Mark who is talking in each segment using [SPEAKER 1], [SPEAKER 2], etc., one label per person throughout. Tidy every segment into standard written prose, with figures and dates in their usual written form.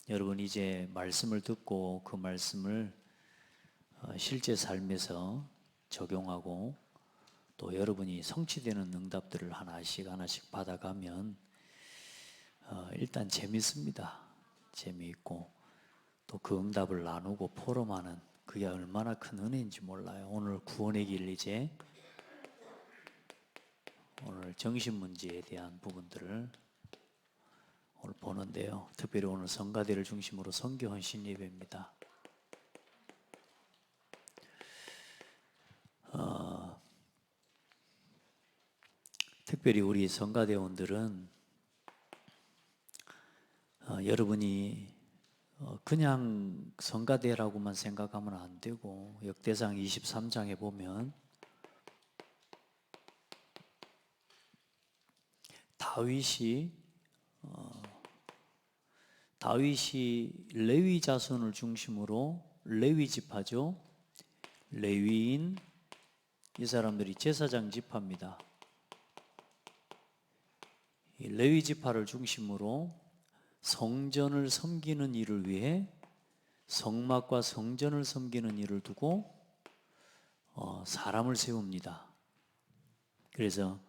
[SPEAKER 1] 여러분 이제 말씀을 듣고 그 말씀을 실제 삶에서 적용하고 또 여러분이 성취되는 응답들을 하나씩 받아가면 일단 재밌습니다. 재미있고 또 그 응답을 나누고 포럼하는 그게 얼마나 큰 은혜인지 몰라요. 오늘 구원의 길 이제 오늘 정신 문제에 대한 부분들을 오늘 보는데요. 특별히 오늘 성가대를 중심으로 선교 헌신 예배입니다. 특별히 우리 성가대원들은 여러분이 그냥 성가대라고만 생각하면 안 되고 역대상 23장에 보면 다윗이 레위 자손을 중심으로 레위 지파죠. 레위인 이 사람들이 제사장 지파입니다. 이 레위 지파를 중심으로 성전을 섬기는 일을 위해 성막과 성전을 섬기는 일을 두고 사람을 세웁니다. 그래서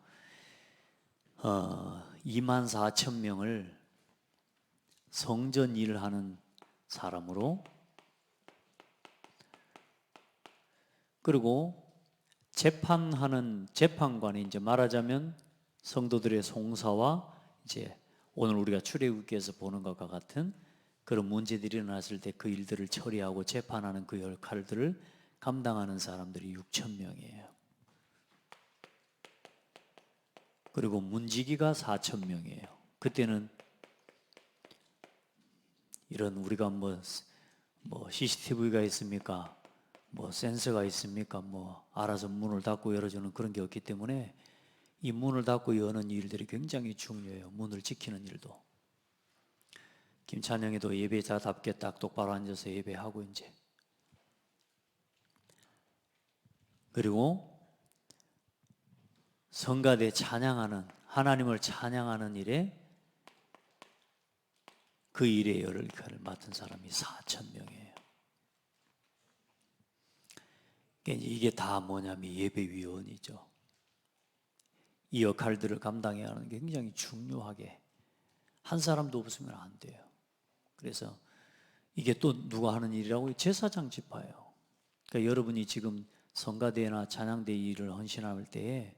[SPEAKER 1] 24,000명을 성전 일을 하는 사람으로, 그리고 재판하는 재판관이 이제 말하자면 성도들의 송사와 이제 오늘 우리가 출애굽기에서 보는 것과 같은 그런 문제들이 일어났을 때 그 일들을 처리하고 재판하는 그 역할들을 감당하는 사람들이 6,000명이에요. 그리고 문지기가 4,000명이에요. 그때는 이런 우리가 뭐 CCTV가 있습니까? 뭐 센서가 있습니까? 뭐 알아서 문을 닫고 열어주는 그런 게 없기 때문에 이 문을 닫고 여는 일들이 굉장히 중요해요. 문을 지키는 일도. 김찬영이도 예배자답게 딱 똑바로 앉아서 예배하고 이제. 그리고 성가대 찬양하는, 하나님을 찬양하는 일에 그 일의 역할을 맡은 사람이 4,000명이에요. 이게 다 뭐냐면 예배위원이죠. 이 역할들을 감당해야 하는 게 굉장히 중요하게 한 사람도 없으면 안 돼요. 그래서 이게 또 누가 하는 일이라고? 제사장 지파예요. 그러니까 여러분이 지금 성가대나 찬양대 일을 헌신할 때에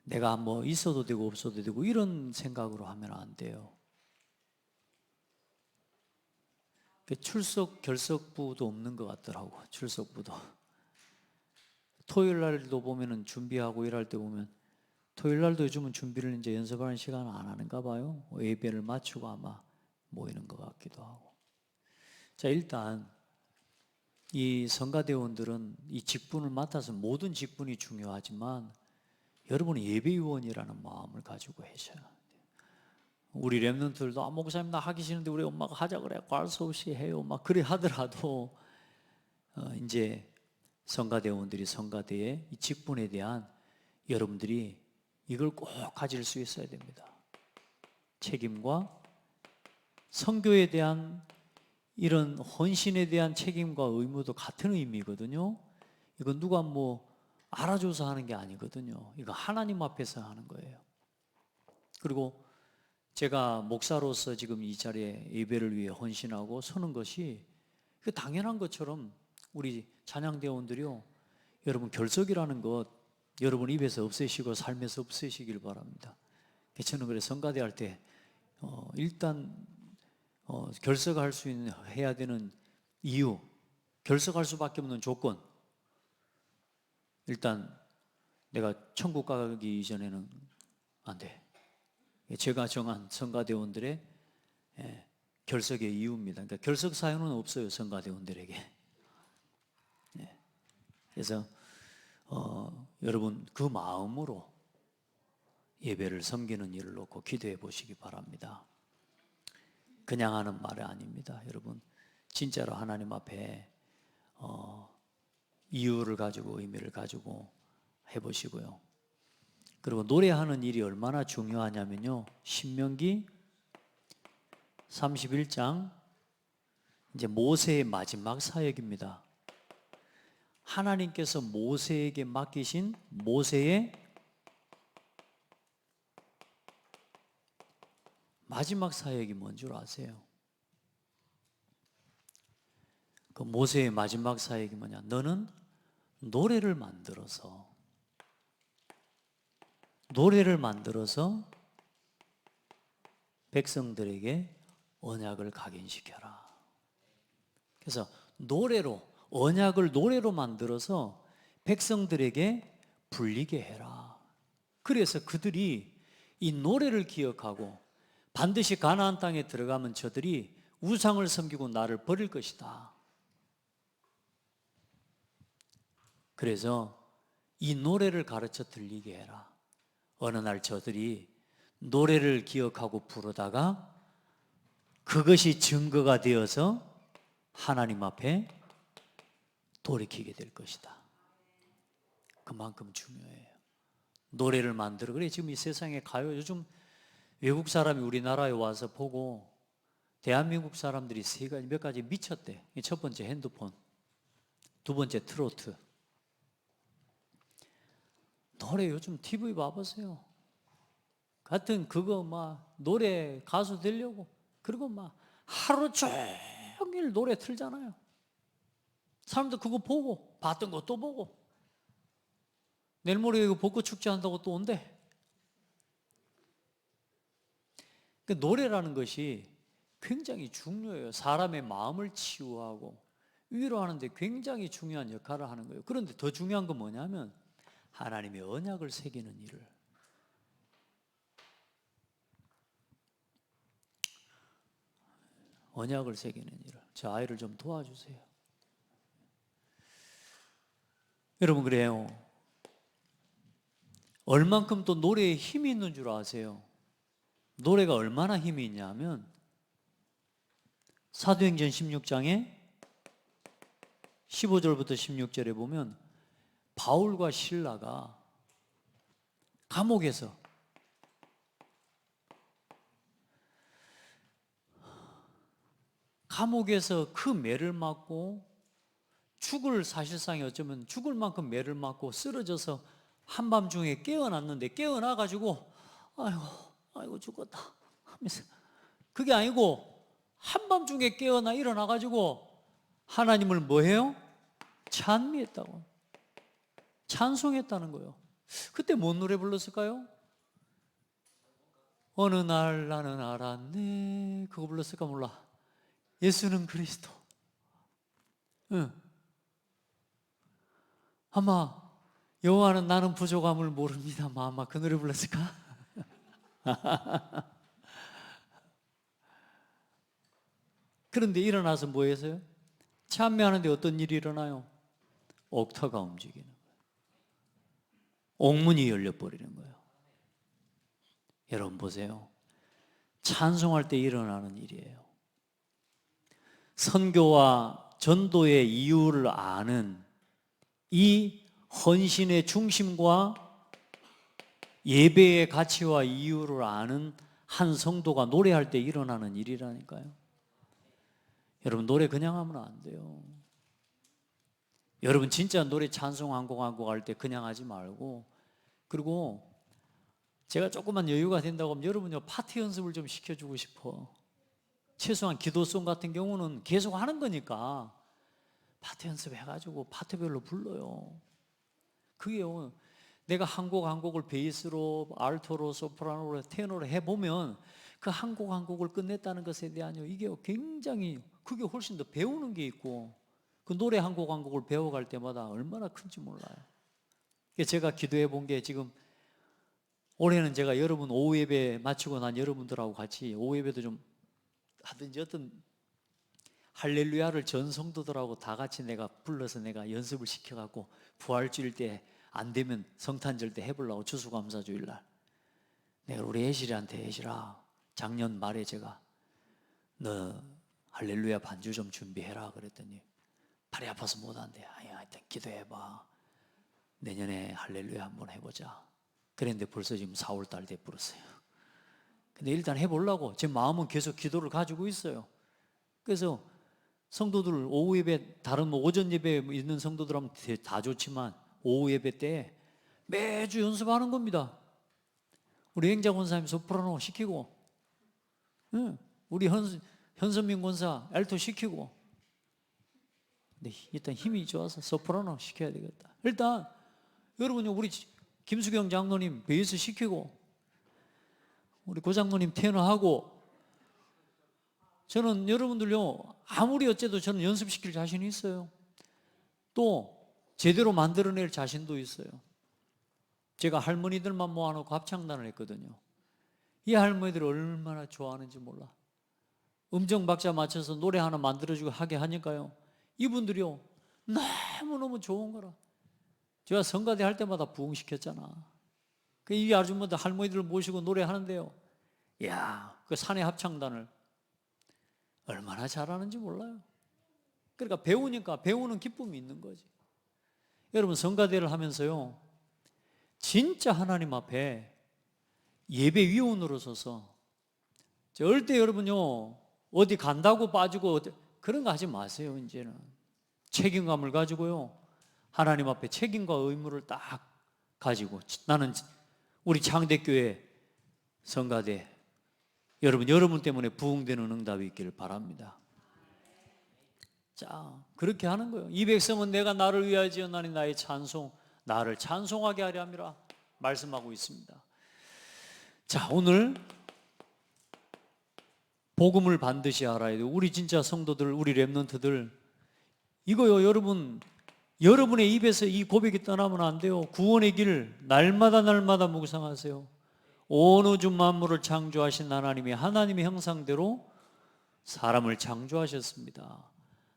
[SPEAKER 1] 내가 뭐 있어도 되고 없어도 되고 이런 생각으로 하면 안 돼요. 출석 결석부도 없는 것 같더라고. 출석부도. 토요일 날도 보면은 준비하고 일할 때 보면 토요일 날도 요즘은 준비를 이제 연습하는 시간을 안 하는가 봐요. 예배를 마치고 아마 모이는 것 같기도 하고. 자, 일단 이 성가대원들은 이 직분을 맡아서 모든 직분이 중요하지만 여러분은 예배위원이라는 마음을 가지고 하셔야 돼요. 우리 렘넌트들도 목사님 나 하기 싫은데 우리 엄마가 하자 그래 할 수 없이 해요 막 그래 하더라도 이제 성가대원들이 성가대의 이 직분에 대한 여러분들이 이걸 꼭 가질 수 있어야 됩니다. 책임과 선교에 대한 이런 헌신에 대한 책임과 의무도 같은 의미거든요. 이건 누가 뭐 알아줘서 하는 게 아니거든요. 이거 하나님 앞에서 하는 거예요. 그리고 제가 목사로서 지금 이 자리에 예배를 위해 헌신하고 서는 것이 당연한 것처럼 우리 찬양대원들이요, 여러분 결석이라는 것 여러분 입에서 없애시고 삶에서 없애시길 바랍니다. 저는 그래 성가대 할 때 일단 결석할 수 있는 해야 되는 이유, 결석할 수밖에 없는 조건, 일단 내가 천국 가기 이전에는 안 돼. 제가 정한 성가대원들의 결석의 이유입니다. 그러니까 결석 사유는 없어요, 성가대원들에게. 그래서 여러분 그 마음으로 예배를 섬기는 일을 놓고 기도해 보시기 바랍니다. 그냥 하는 말이 아닙니다. 여러분 진짜로 하나님 앞에 이유를 가지고 의미를 가지고 해보시고요. 그리고 노래하는 일이 얼마나 중요하냐면요, 신명기 31장 이제 모세의 마지막 사역입니다. 하나님께서 모세에게 맡기신 모세의 마지막 사역이 뭔 줄 아세요? 그 모세의 마지막 사역이 뭐냐? 너는 노래를 만들어서 백성들에게 언약을 각인시켜라. 그래서 언약을 노래로 만들어서 백성들에게 불리게 해라. 그래서 그들이 이 노래를 기억하고 반드시 가나안 땅에 들어가면 저들이 우상을 섬기고 나를 버릴 것이다. 그래서 이 노래를 가르쳐 들리게 해라. 어느 날 저들이 노래를 기억하고 부르다가 그것이 증거가 되어서 하나님 앞에 돌이키게 될 것이다. 그만큼 중요해요. 노래를 만들어. 그래 지금 이 세상에 가요. 요즘 외국 사람이 우리나라에 와서 보고 대한민국 사람들이 몇 가지 미쳤대. 첫 번째 핸드폰, 두 번째 트로트. 노래 요즘 TV 봐보세요. 같은 그거 막 노래 가수 되려고 그리고 막 하루 종일 노래 틀잖아요. 사람들 그거 보고 봤던 거 또 보고 내일 모레 이거 벚꽃 축제 한다고 또 온대. 그 노래라는 것이 굉장히 중요해요. 사람의 마음을 치유하고 위로하는 데 굉장히 중요한 역할을 하는 거예요. 그런데 더 중요한 건 뭐냐면 하나님의 언약을 새기는 일을. 언약을 새기는 일을. 저 아이를 좀 도와주세요. 여러분 그래요. 얼만큼 또 노래에 힘이 있는 줄 아세요? 노래가 얼마나 힘이 있냐면 사도행전 16장에 15절부터 16절에 보면 바울과 실라가 감옥에서 그 매를 맞고 사실상에 어쩌면 죽을 만큼 매를 맞고 쓰러져서 한밤중에 깨어났는데 깨어나가지고 아이고 죽었다 하면서 그게 아니고 한밤중에 깨어나 일어나가지고 하나님을 뭐해요? 찬미했다고. 찬송했다는 거예요. 그때 뭔 노래 불렀을까요? 어느 날 나는 알았네. 그거 불렀을까 몰라. 예수는 그리스도. 응. 아마 여호와는 나는 부족함을 모릅니다. 아마 그 노래 불렀을까? 그런데 일어나서 뭐 했어요? 찬미하는데 어떤 일이 일어나요? 옥터가 움직이는 거예요. 옥문이 열려버리는 거예요. 여러분 보세요. 찬송할 때 일어나는 일이에요. 선교와 전도의 이유를 아는 이 헌신의 중심과 예배의 가치와 이유를 아는 한 성도가 노래할 때 일어나는 일이라니까요. 여러분 노래 그냥 하면 안 돼요. 여러분 진짜 노래 찬송 한 곡 할 때 그냥 하지 말고, 그리고 제가 조금만 여유가 된다고 하면 여러분요 파트 연습을 좀 시켜주고 싶어. 최소한 기도송 같은 경우는 계속 하는 거니까 파트 연습해가지고 파트별로 불러요. 그게요, 내가 한 곡 한 곡을 베이스로, 알토로, 소프라노로, 테너로 해보면 그 한 곡 한 곡을 끝냈다는 것에 대한 이게 굉장히, 그게 훨씬 더 배우는 게 있고, 그 노래 한 곡 한 곡을 배워갈 때마다 얼마나 큰지 몰라요. 제가 기도해 본 게, 지금 올해는 제가 여러분 오후 예배 마치고 난 여러분들하고 같이 오후 예배도 좀 하든지 어떤 할렐루야를 전 성도들하고 다 같이 내가 불러서 내가 연습을 시켜갖고 부활주일 때 안 되면 성탄절 때 해보려고, 추수감사주일날 내가 우리 애실이한테, 애실아 작년 말에 제가 너 할렐루야 반주 좀 준비해라 그랬더니 발이 아파서 못한대. 하여튼 기도해봐, 내년에 할렐루야 한번 해보자 그랬는데 벌써 지금 4월달 돼 버렸어요. 근데 일단 해보려고 제 마음은 계속 기도를 가지고 있어요. 그래서 성도들 오후 예배, 다른 뭐 오전 예배 있는 성도들하면 다 좋지만 오후 예배 때 매주 연습하는 겁니다. 우리 행자 권사님 소프라노 시키고, 우리 현선민 권사 알토 시키고. 근데 일단 힘이 좋아서 소프라노 시켜야 되겠다. 일단 여러분요, 우리 김수경 장로님 베이스 시키고, 우리 고 장로님 테너하고. 저는 여러분들요, 아무리 어째도 저는 연습시킬 자신이 있어요. 또 제대로 만들어낼 자신도 있어요. 제가 할머니들만 모아놓고 합창단을 했거든요. 이 할머니들 얼마나 좋아하는지 몰라. 음정 박자 맞춰서 노래 하나 만들어주고 하게 하니까요, 이분들이요 너무너무 좋은 거라. 제가 성가대 할 때마다 부흥시켰잖아. 이 아줌마들 할머니들을 모시고 노래하는데요, 이야, 그 사내 합창단을 얼마나 잘하는지 몰라요. 그러니까 배우니까 배우는 기쁨이 있는 거지. 여러분, 성가대를 하면서요, 진짜 하나님 앞에 예배위원으로 서서, 절대 여러분요 어디 간다고 빠지고 그런 거 하지 마세요. 이제는 책임감을 가지고요, 하나님 앞에 책임과 의무를 딱 가지고, 나는 우리 창대교회 성가대 여러분 때문에 부흥되는 응답이 있기를 바랍니다. 자, 그렇게 하는 거예요. 이 백성은 내가 나를 위하여 지었나니 나의 찬송, 나를 찬송하게 하려 함이라 말씀하고 있습니다. 자, 오늘 복음을 반드시 알아야 돼요. 우리 진짜 성도들, 우리 렘넌트들, 이거요, 여러분의 입에서 이 고백이 떠나면 안 돼요. 구원의 길 날마다 묵상하세요. 온 우주 만물을 창조하신 하나님이 하나님의 형상대로 사람을 창조하셨습니다.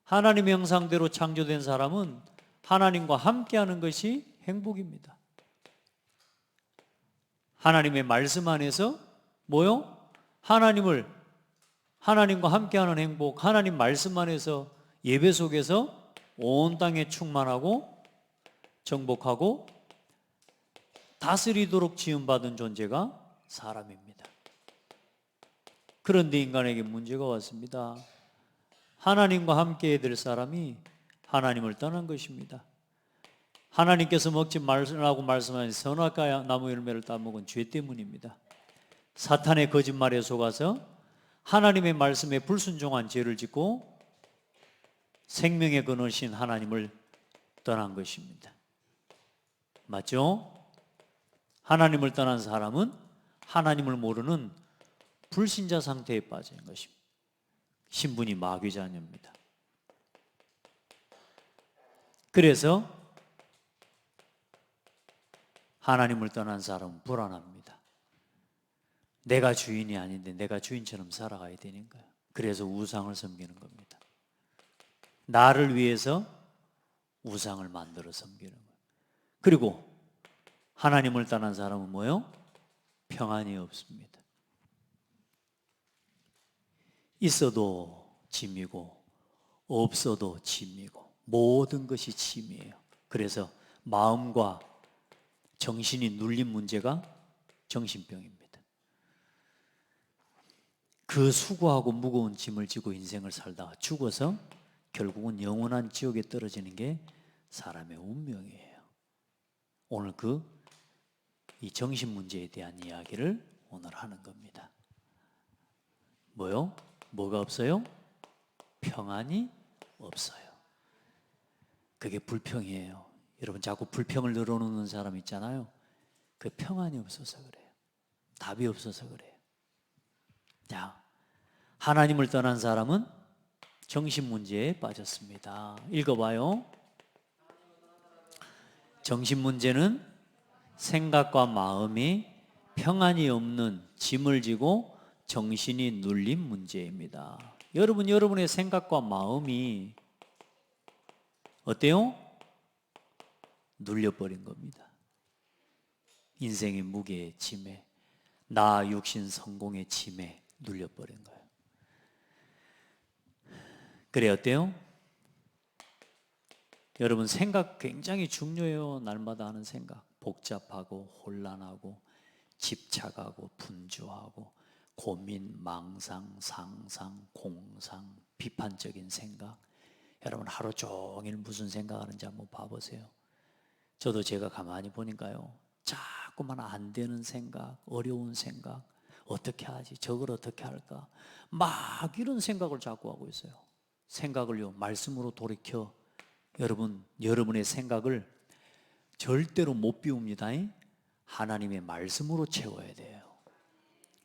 [SPEAKER 1] 하나님의 형상대로 창조된 사람은 하나님과 함께하는 것이 행복입니다. 하나님의 말씀 안에서 뭐요? 하나님과 함께하는 행복, 하나님 말씀 안에서 예배 속에서 온 땅에 충만하고 정복하고 다스리도록 지음받은 존재가 사람입니다. 그런데 인간에게 문제가 왔습니다. 하나님과 함께 될 사람이 하나님을 떠난 것입니다. 하나님께서 먹지 말라고 말씀하신 선악과 나무 열매를 따먹은 죄 때문입니다. 사탄의 거짓말에 속아서 하나님의 말씀에 불순종한 죄를 짓고 생명의 근원이신 하나님을 떠난 것입니다. 맞죠? 하나님을 떠난 사람은 하나님을 모르는 불신자 상태에 빠진 것입니다. 신분이 마귀 자녀입니다. 그래서 하나님을 떠난 사람은 불안합니다. 내가 주인이 아닌데 내가 주인처럼 살아가야 되는 거예요. 그래서 우상을 섬기는 겁니다. 나를 위해서 우상을 만들어 섬기는 거예요. 그리고 하나님을 떠난 사람은 뭐요? 평안이 없습니다. 있어도 짐이고 없어도 짐이고 모든 것이 짐이에요. 그래서 마음과 정신이 눌린 문제가 정신병입니다. 그 수고하고 무거운 짐을 지고 인생을 살다가 죽어서 결국은 영원한 지옥에 떨어지는 게 사람의 운명이에요. 오늘 이 정신 문제에 대한 이야기를 오늘 하는 겁니다. 뭐요? 뭐가 없어요? 평안이 없어요. 그게 불평이에요. 여러분, 자꾸 불평을 늘어놓는 사람 있잖아요. 그 평안이 없어서 그래요. 답이 없어서 그래요. 자, 하나님을 떠난 사람은 정신 문제에 빠졌습니다. 읽어봐요. 정신 문제는 생각과 마음이 평안이 없는 짐을 지고 정신이 눌린 문제입니다. 여러분의 생각과 마음이 어때요? 눌려버린 겁니다. 인생의 무게의 짐에, 나 육신 성공의 짐에 눌려버린 거예요. 그래, 어때요? 여러분, 생각 굉장히 중요해요. 날마다 하는 생각. 복잡하고 혼란하고 집착하고 분주하고 고민, 망상, 상상, 공상, 비판적인 생각. 여러분 하루 종일 무슨 생각하는지 한번 봐보세요. 저도 제가 가만히 보니까요, 자꾸만 안 되는 생각, 어려운 생각, 어떻게 하지? 저걸 어떻게 할까? 막 이런 생각을 자꾸 하고 있어요. 생각을요, 말씀으로 돌이켜 여러분의 생각을 절대로 못 비웁니다. 하나님의 말씀으로 채워야 돼요.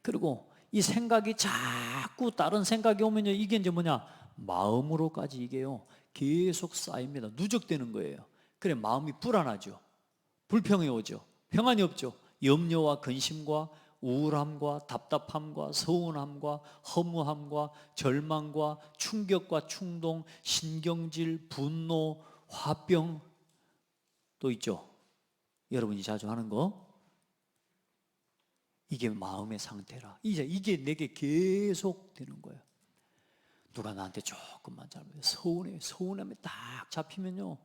[SPEAKER 1] 그리고 이 생각이 자꾸 다른 생각이 오면요, 이게 이제 뭐냐? 마음으로까지 이게요, 계속 쌓입니다. 누적되는 거예요. 그래, 마음이 불안하죠. 불평이 오죠. 평안이 없죠. 염려와 근심과 우울함과 답답함과 서운함과 허무함과 절망과 충격과 충동, 신경질, 분노, 화병 또 있죠. 여러분이 자주 하는 거. 이게 마음의 상태라. 이게 내게 계속 되는 거예요. 누가 나한테 조금만 잘못해 서운함에 딱 잡히면요,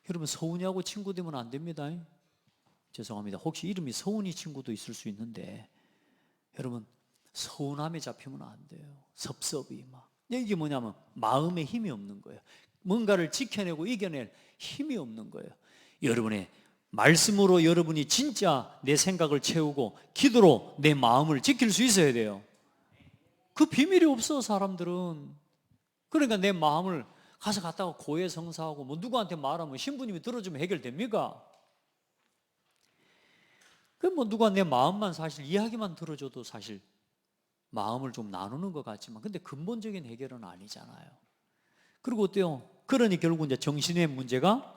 [SPEAKER 1] 여러분 서운이하고 친구 되면 안 됩니다. 죄송합니다. 혹시 이름이 서운이 친구도 있을 수 있는데, 여러분 서운함에 잡히면 안 돼요. 섭섭이 막. 이게 뭐냐면 마음에 힘이 없는 거예요. 뭔가를 지켜내고 이겨낼 힘이 없는 거예요. 여러분의 말씀으로 여러분이 진짜 내 생각을 채우고 기도로 내 마음을 지킬 수 있어야 돼요. 그 비밀이 없어, 사람들은. 그러니까 내 마음을 가서 갖다가 고해성사하고 뭐 누구한테 말하면 신부님이 들어주면 해결됩니까? 그 뭐 누가 내 마음만 사실 이야기만 들어줘도 사실 마음을 좀 나누는 것 같지만, 근데 근본적인 해결은 아니잖아요. 그리고 어때요? 그러니 결국 이제 정신의 문제가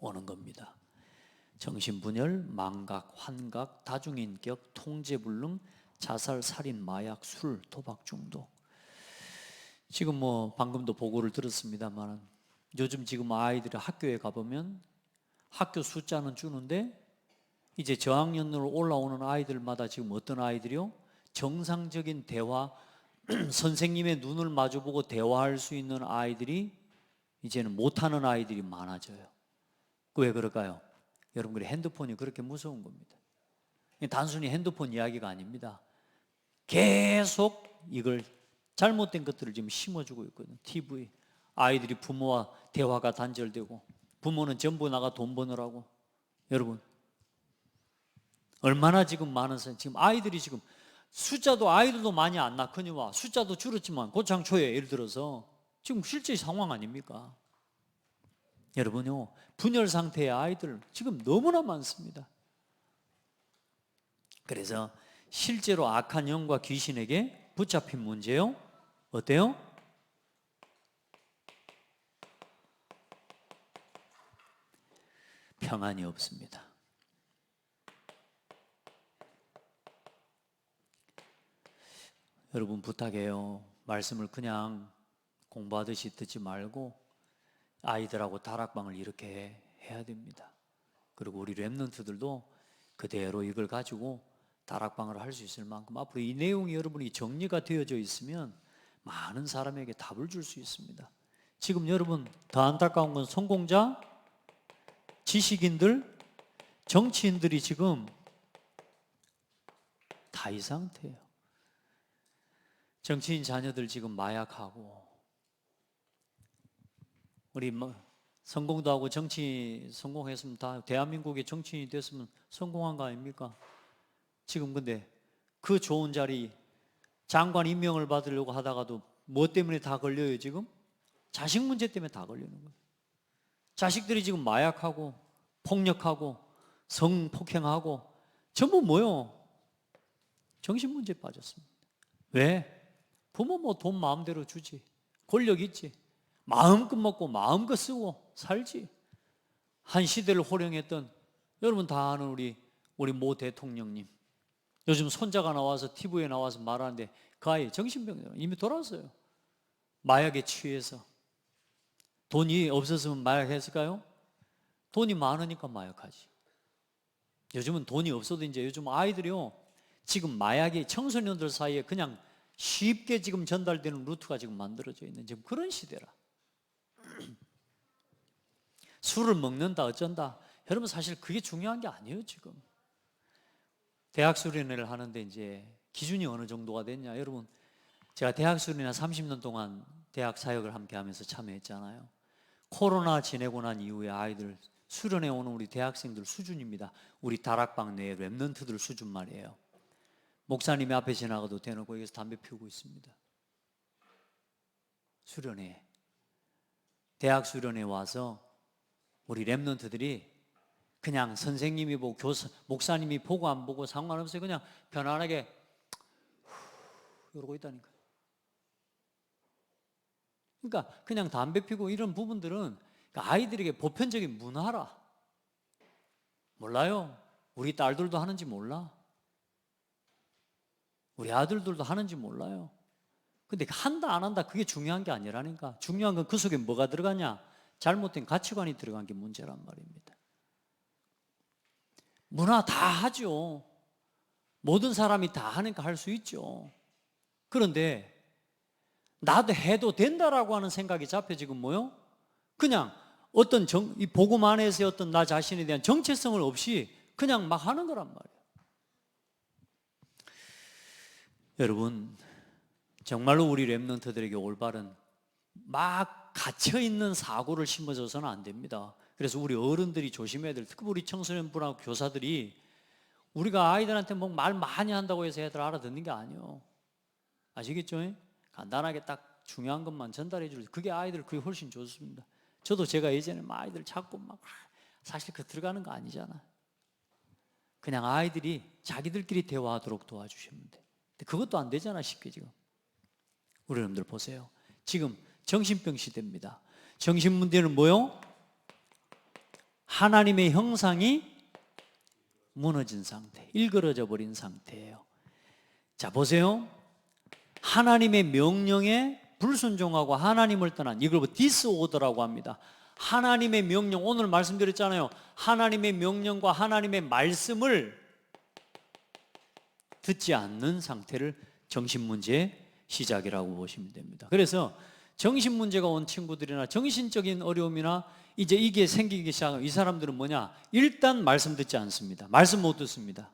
[SPEAKER 1] 오는 겁니다. 정신분열, 망각, 환각, 다중인격, 통제불능, 자살, 살인, 마약, 술, 도박 중독. 지금 뭐 방금도 보고를 들었습니다만, 요즘 지금 아이들이 학교에 가보면 학교 숫자는 주는데 이제 저학년으로 올라오는 아이들마다 지금 어떤 아이들이요? 정상적인 대화, 선생님의 눈을 마주보고 대화할 수 있는 아이들이 이제는 못하는 아이들이 많아져요. 왜 그럴까요? 여러분, 그래 핸드폰이 그렇게 무서운 겁니다. 단순히 핸드폰 이야기가 아닙니다. 계속 이걸 잘못된 것들을 지금 심어주고 있거든요. TV, 아이들이 부모와 대화가 단절되고, 부모는 전부 나가 돈 버느라고. 여러분 얼마나 지금 많은 지금 아이들이 지금 숫자도 아이들도 많이 안 낳거니와 숫자도 줄었지만 고창초에 예를 들어서 지금 실제 상황 아닙니까? 여러분요, 분열 상태의 아이들 지금 너무나 많습니다. 그래서 실제로 악한 영과 귀신에게 붙잡힌 문제요, 어때요? 평안이 없습니다. 여러분 부탁해요. 말씀을 그냥 공부하듯이 듣지 말고 아이들하고 다락방을 이렇게 해야 됩니다. 그리고 우리 랩런트들도 그대로 이걸 가지고 다락방을 할 수 있을 만큼 앞으로 이 내용이 여러분이 정리가 되어져 있으면 많은 사람에게 답을 줄 수 있습니다. 지금 여러분 더 안타까운 건 성공자, 지식인들, 정치인들이 지금 다 이 상태예요. 정치인 자녀들 지금 마약하고, 우리 뭐 성공도 하고 정치 성공했으면 다 대한민국의 정치인이 됐으면 성공한 거 아닙니까? 지금 근데 그 좋은 자리 장관 임명을 받으려고 하다가도 뭐 때문에 다 걸려요? 지금 자식 문제 때문에 다 걸리는 거예요. 자식들이 지금 마약하고 폭력하고 성폭행하고 전부 뭐요? 정신 문제에 빠졌습니다. 왜? 부모 뭐 돈 마음대로 주지, 권력 있지, 마음껏 먹고 마음껏 쓰고 살지. 한 시대를 호령했던, 여러분 다 아는 우리 모 대통령님, 요즘 손자가 나와서 TV에 나와서 말하는데 그 아이 정신병이에요. 이미 돌아왔어요. 마약에 취해서. 돈이 없었으면 마약했을까요? 돈이 많으니까 마약하지. 요즘은 돈이 없어도 이제 요즘 아이들이요, 지금 마약이 청소년들 사이에 그냥 쉽게 지금 전달되는 루트가 지금 만들어져 있는 지금 그런 시대라. 술을 먹는다 어쩐다, 여러분 사실 그게 중요한 게 아니에요. 지금 대학 수련회를 하는데 이제 기준이 어느 정도가 됐냐, 여러분 제가 대학 수련회 30년 동안 대학 사역을 함께 하면서 참여했잖아요. 코로나 지내고 난 이후에 아이들 수련회 오는 우리 대학생들 수준입니다. 우리 다락방 내에 랩런트들 수준 말이에요. 목사님이 앞에 지나가도 대놓고 여기서 담배 피우고 있습니다. 수련회, 대학 수련회 와서 우리 랩런트들이 그냥 선생님이 보고 목사님이 보고 안 보고 상관없어요. 그냥 편안하게 이러고 있다니까. 그러니까 그냥 담배 피고 이런 부분들은 아이들에게 보편적인 문화라. 몰라요. 우리 딸들도 하는지 몰라. 우리 아들들도 하는지 몰라요. 근데 한다 안 한다 그게 중요한 게 아니라니까. 중요한 건 그 속에 뭐가 들어가냐? 잘못된 가치관이 들어간 게 문제란 말입니다. 문화 다 하죠. 모든 사람이 다 하니까 할 수 있죠. 그런데 나도 해도 된다라고 하는 생각이 잡혀 지금 뭐요? 그냥 어떤 이 복음 안에서의 어떤 나 자신에 대한 정체성을 없이 그냥 막 하는 거란 말이에요. 여러분, 정말로 우리 랩런트들에게 올바른 막 갇혀있는 사고를 심어줘서는 안 됩니다. 그래서 우리 어른들이 조심해야 될, 특히 우리 청소년부나 교사들이 우리가 아이들한테 뭐 말 많이 한다고 해서 애들 알아듣는 게 아니에요. 아시겠죠? 간단하게 딱 중요한 것만 전달해 줄 때 그게 아이들 그게 훨씬 좋습니다. 저도 제가 예전에 막 아이들 자꾸 막 사실 그 들어가는 거 아니잖아. 그냥 아이들이 자기들끼리 대화하도록 도와주시면 돼. 근데 그것도 안 되잖아 쉽게 지금. 우리 여러분들 보세요. 지금 정신병 시대입니다. 정신문제는 뭐요? 하나님의 형상이 무너진 상태, 일그러져 버린 상태예요. 자 보세요. 하나님의 명령에 불순종하고 하나님을 떠난 이걸 디스오더라고 합니다. 하나님의 명령, 오늘 말씀드렸잖아요. 하나님의 명령과 하나님의 말씀을 듣지 않는 상태를 정신문제의 시작이라고 보시면 됩니다. 그래서 정신문제가 온 친구들이나 정신적인 어려움이나 이제 이게 생기기 시작하면 이 사람들은 뭐냐? 일단 말씀 듣지 않습니다. 말씀 못 듣습니다.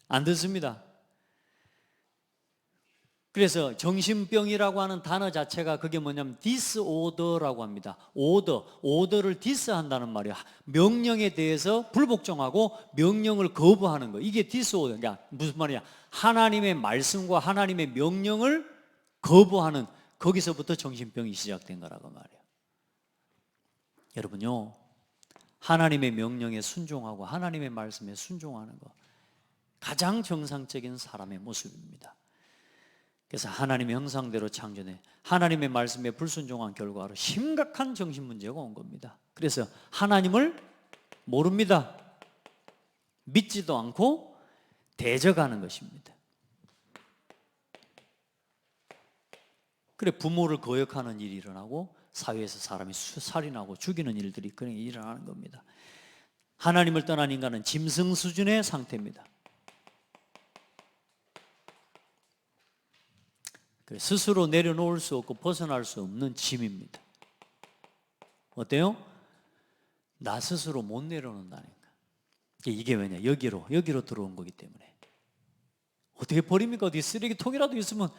[SPEAKER 1] 안 듣습니다. 그래서 정신병이라고 하는 단어 자체가 그게 뭐냐면 디스오더라고 합니다. 오더를 디스한다는 말이에요. 명령에 대해서 불복종하고 명령을 거부하는 거. 이게 디스오더. 그러니까 무슨 말이냐? 하나님의 말씀과 하나님의 명령을 거부하는, 거기서부터 정신병이 시작된 거라고 말이에요. 여러분요, 하나님의 명령에 순종하고 하나님의 말씀에 순종하는 거 가장 정상적인 사람의 모습입니다. 그래서 하나님의 형상대로 창조해 하나님의 말씀에 불순종한 결과로 심각한 정신문제가 온 겁니다. 그래서 하나님을 모릅니다. 믿지도 않고 대적하는 것입니다. 그래 부모를 거역하는 일이 일어나고 사회에서 사람이 살인하고 죽이는 일들이 그냥 일어나는 겁니다. 하나님을 떠난 인간은 짐승 수준의 상태입니다. 스스로 내려놓을 수 없고 벗어날 수 없는 짐입니다. 어때요? 나 스스로 못 내려놓는다니까. 이게 왜냐? 여기로 들어온 거기 때문에. 어떻게 버립니까? 어디 쓰레기통이라도 있으면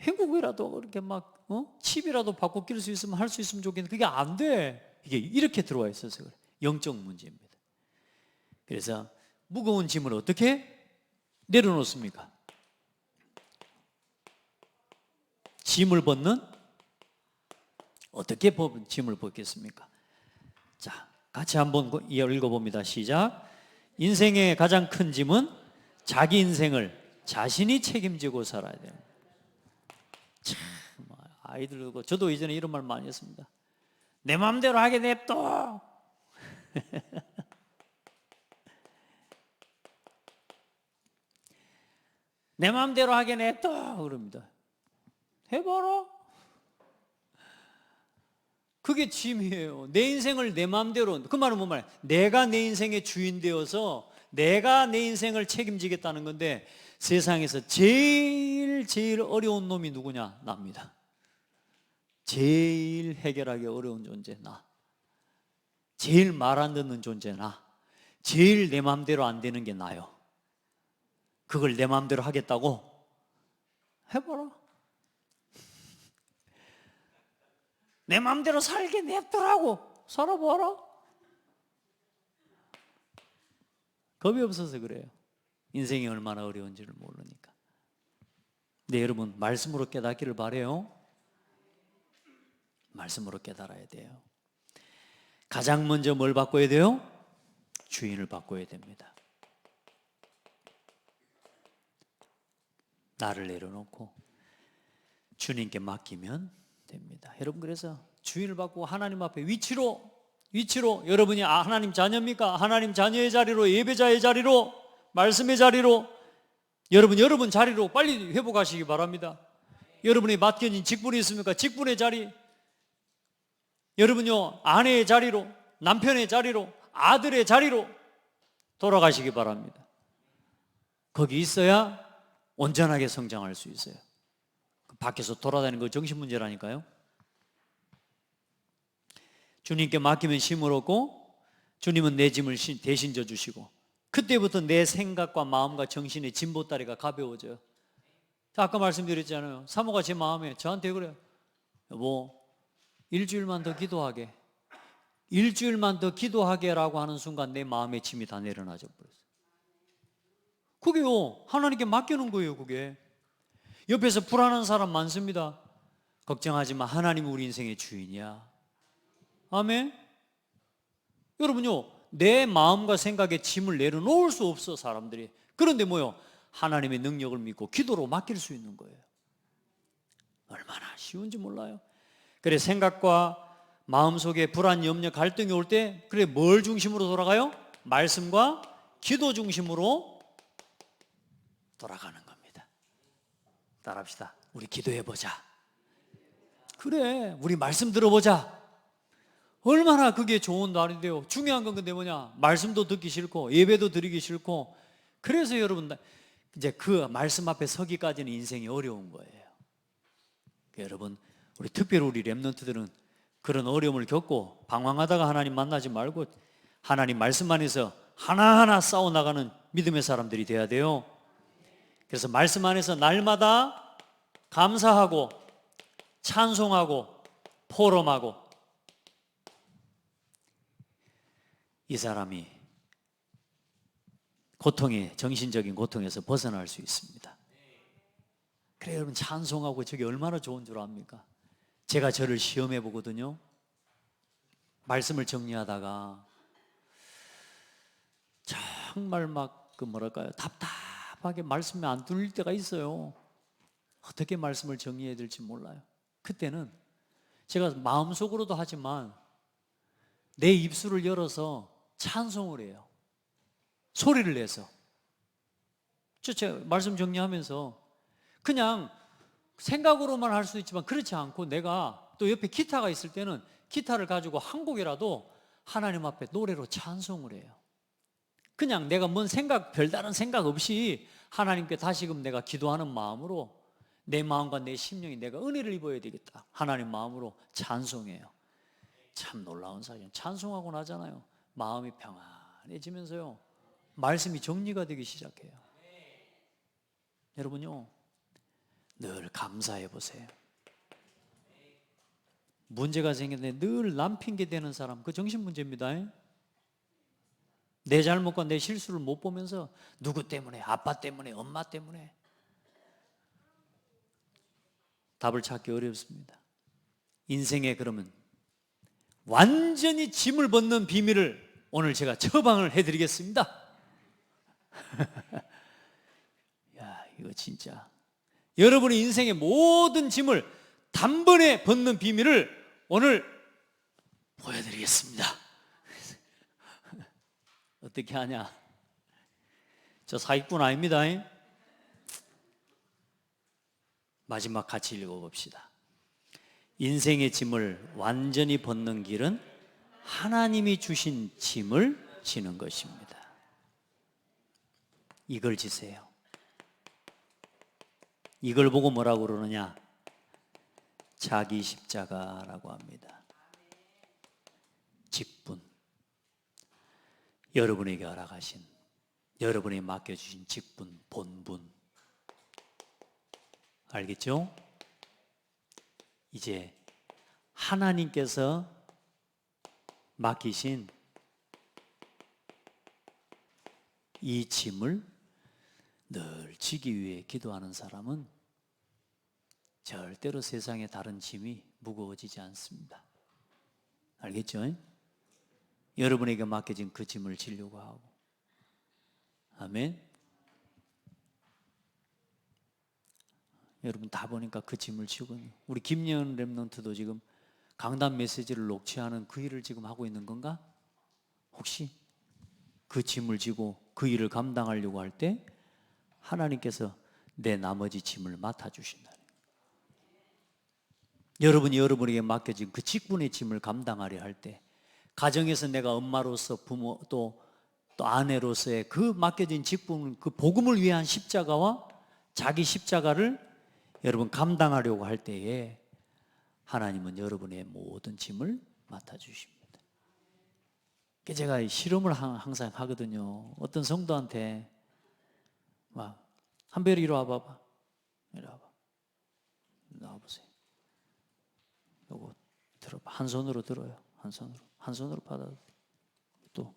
[SPEAKER 1] 행국이라도 이렇게 막 칩이라도 바꿔 끼울 수 있으면 할 수 있으면 좋겠는데 그게 안 돼. 이게 이렇게 들어와 있어서 그래. 영적 문제입니다. 그래서 무거운 짐을 어떻게 내려놓습니까? 짐을 벗는? 어떻게 짐을 벗겠습니까? 자, 같이 한번 읽어봅니다. 시작. 인생의 가장 큰 짐은 자기 인생을 자신이 책임지고 살아야 돼요. 참, 아이들, 저도 예전에 이런 말 많이 했습니다. 내 마음대로 하게 냅둬. 내 마음대로 하게 냅둬. 그럽니다. 해봐라. 그게 짐이에요. 내 인생을 내 마음대로. 그 말은 뭔 말이야? 내가 내 인생의 주인 되어서 내가 내 인생을 책임지겠다는 건데 세상에서 제일 어려운 놈이 누구냐? 나입니다. 제일 해결하기 어려운 존재 나. 제일 말 안 듣는 존재 나. 제일 내 마음대로 안 되는 게 나요. 그걸 내 마음대로 하겠다고? 해봐라. 내 마음대로 살게 냅두라고. 살아봐라. 겁이 없어서 그래요. 인생이 얼마나 어려운지를 모르니까. 네, 여러분 말씀으로 깨닫기를 바라요. 말씀으로 깨달아야 돼요. 가장 먼저 뭘 바꿔야 돼요? 주인을 바꿔야 됩니다. 나를 내려놓고 주님께 맡기면 됩니다. 여러분, 그래서 주인을 바꾸고 하나님 앞에 위치로 여러분이 하나님 자녀입니까? 하나님 자녀의 자리로, 예배자의 자리로, 말씀의 자리로, 여러분 자리로 빨리 회복하시기 바랍니다. 여러분이 맡겨진 직분이 있습니까? 직분의 자리. 여러분요, 아내의 자리로, 남편의 자리로, 아들의 자리로 돌아가시기 바랍니다. 거기 있어야 온전하게 성장할 수 있어요. 밖에서 돌아다니는 거 정신 문제라니까요. 주님께 맡기면 힘을 얻고, 주님은 내 짐을 대신 져주시고, 그때부터 내 생각과 마음과 정신의 짐보따리가 가벼워져요. 아까 말씀드렸잖아요. 사모가 제 마음에 저한테 그래요. 여보, 일주일만 더 기도하게. 일주일만 더 기도하게라고 하는 순간 내 마음의 짐이 다 내려놔져 버렸어요. 그게요, 하나님께 맡기는 거예요. 그게 옆에서 불안한 사람 많습니다. 걱정하지 마, 하나님이 우리 인생의 주인이야. 아멘. 여러분요, 내 마음과 생각에 짐을 내려놓을 수 없어, 사람들이. 그런데 뭐요? 하나님의 능력을 믿고 기도로 맡길 수 있는 거예요. 얼마나 쉬운지 몰라요. 그래, 생각과 마음속에 불안, 염려, 갈등이 올 때, 그래, 뭘 중심으로 돌아가요? 말씀과 기도 중심으로 돌아가는 겁니다. 따라합시다. 우리 기도해보자. 그래, 우리 말씀 들어보자. 얼마나 그게 좋은 날이 돼요. 중요한 건 근데 뭐냐? 말씀도 듣기 싫고 예배도 드리기 싫고. 그래서 여러분, 이제 그 말씀 앞에 서기까지는 인생이 어려운 거예요. 여러분, 특별히 우리 렘넌트들은 그런 어려움을 겪고 방황하다가 하나님 만나지 말고 하나님 말씀 안에서 하나하나 싸워나가는 믿음의 사람들이 돼야 돼요. 그래서 말씀 안에서 날마다 감사하고 찬송하고 포럼하고, 이 사람이 정신적인 고통에서 벗어날 수 있습니다. 그래, 여러분, 찬송하고 저게 얼마나 좋은 줄 압니까? 제가 저를 시험해 보거든요. 말씀을 정리하다가 정말 막 답답하게 말씀이 안 들릴 때가 있어요. 어떻게 말씀을 정리해야 될지 몰라요. 그때는 제가 마음속으로도 하지만 내 입술을 열어서 찬송을 해요. 소리를 내서. 제가 말씀 정리하면서 그냥 생각으로만 할 수 있지만 그렇지 않고, 내가 또 옆에 기타가 있을 때는 기타를 가지고 한 곡이라도 하나님 앞에 노래로 찬송을 해요. 그냥 내가 별다른 생각 없이 하나님께 다시금 내가 기도하는 마음으로, 내 마음과 내 심령이 내가 은혜를 입어야 되겠다, 하나님 마음으로 찬송해요. 참 놀라운 사실, 찬송하고 나잖아요, 마음이 평안해지면서요, 말씀이 정리가 되기 시작해요. 여러분요, 늘 감사해 보세요. 문제가 생겼는데 늘 남 핑계 대는 사람, 그 정신 문제입니다. 내 잘못과 내 실수를 못 보면서 누구 때문에, 아빠 때문에, 엄마 때문에. 답을 찾기 어렵습니다. 인생에 그러면 완전히 짐을 벗는 비밀을 오늘 제가 처방을 해드리겠습니다. 야, 이거 진짜 여러분의 인생의 모든 짐을 단번에 벗는 비밀을 오늘 보여드리겠습니다. 어떻게 하냐? 저 사기꾼 아닙니다. 마지막 같이 읽어봅시다. 인생의 짐을 완전히 벗는 길은 하나님이 주신 짐을 지는 것입니다. 이걸 지세요. 이걸 보고 뭐라고 그러느냐? 자기 십자가라고 합니다. 직분. 여러분에게 허락하신, 여러분에게 맡겨주신 직분, 본분. 알겠죠? 이제 하나님께서 맡기신 이 짐을 늘 지기 위해 기도하는 사람은 절대로 세상의 다른 짐이 무거워지지 않습니다. 알겠죠? 여러분에게 맡겨진 그 짐을 지려고 하고. 아멘. 여러분 다 보니까 그 짐을 지고 있는, 우리 김예은 랩런트도 지금 강단 메시지를 녹취하는 그 일을 지금 하고 있는 건가? 혹시 그 짐을 지고 그 일을 감당하려고 할 때 하나님께서 내 나머지 짐을 맡아주신다. 여러분이 여러분에게 맡겨진 그 직분의 짐을 감당하려 할 때, 가정에서 내가 엄마로서 부모 또 아내로서의 그 맡겨진 직분, 그 복음을 위한 십자가와 자기 십자가를 여러분 감당하려고 할 때에 하나님은 여러분의 모든 짐을 맡아주십니다. 제가 실험을 항상 하거든요. 어떤 성도한테 막 한별이 이리 와봐봐, 이리 와봐, 나와보세요. 요거 들어봐. 한 손으로 들어요. 한 손으로 받아. 또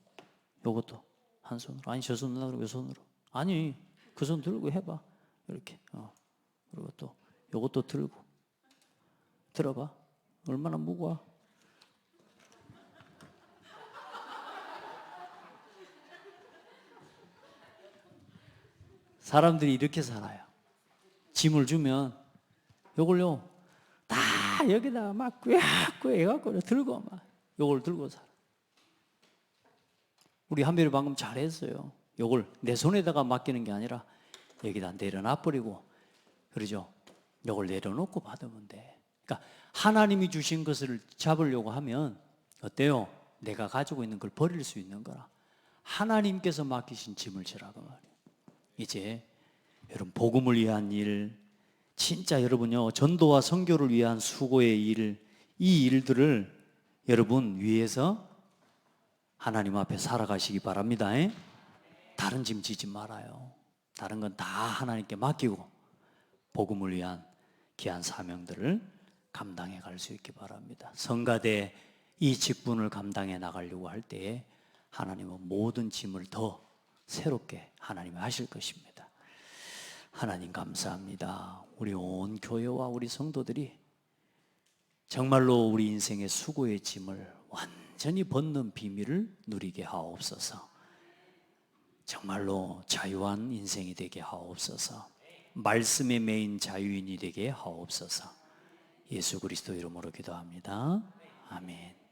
[SPEAKER 1] 요것도 한 손으로. 아니 저 손으로, 요 손으로. 아니 그 손 들고 해봐. 이렇게. 그리고 또 요것도 들고 들어봐. 얼마나 무거워. 사람들이 이렇게 살아요. 짐을 주면 요걸요 다 여기다가 막 꿰 해갖고 들고 막 요걸 들고 살아. 우리 한별이 방금 잘했어요. 요걸 내 손에다가 맡기는 게 아니라 여기다 내려놔 버리고, 그러죠. 요걸 내려놓고 받으면 돼. 그러니까 하나님이 주신 것을 잡으려고 하면 어때요? 내가 가지고 있는 걸 버릴 수 있는 거라. 하나님께서 맡기신 짐을 지라고 말이에요. 이제 여러분 복음을 위한 일, 진짜 여러분요 전도와 선교를 위한 수고의 일, 이 일들을 여러분 위해서 하나님 앞에 살아가시기 바랍니다. 다른 짐 지지 말아요. 다른 건 다 하나님께 맡기고 복음을 위한 귀한 사명들을 감당해 갈 수 있기 바랍니다. 성가대 이 직분을 감당해 나가려고 할 때에 하나님은 모든 짐을 더 새롭게 하나님이 하실 것입니다. 하나님 감사합니다. 우리 온 교회와 우리 성도들이 정말로 우리 인생의 수고의 짐을 완전히 벗는 비밀을 누리게 하옵소서. 정말로 자유한 인생이 되게 하옵소서. 말씀에 매인 자유인이 되게 하옵소서. 예수 그리스도 이름으로 기도합니다. 아멘.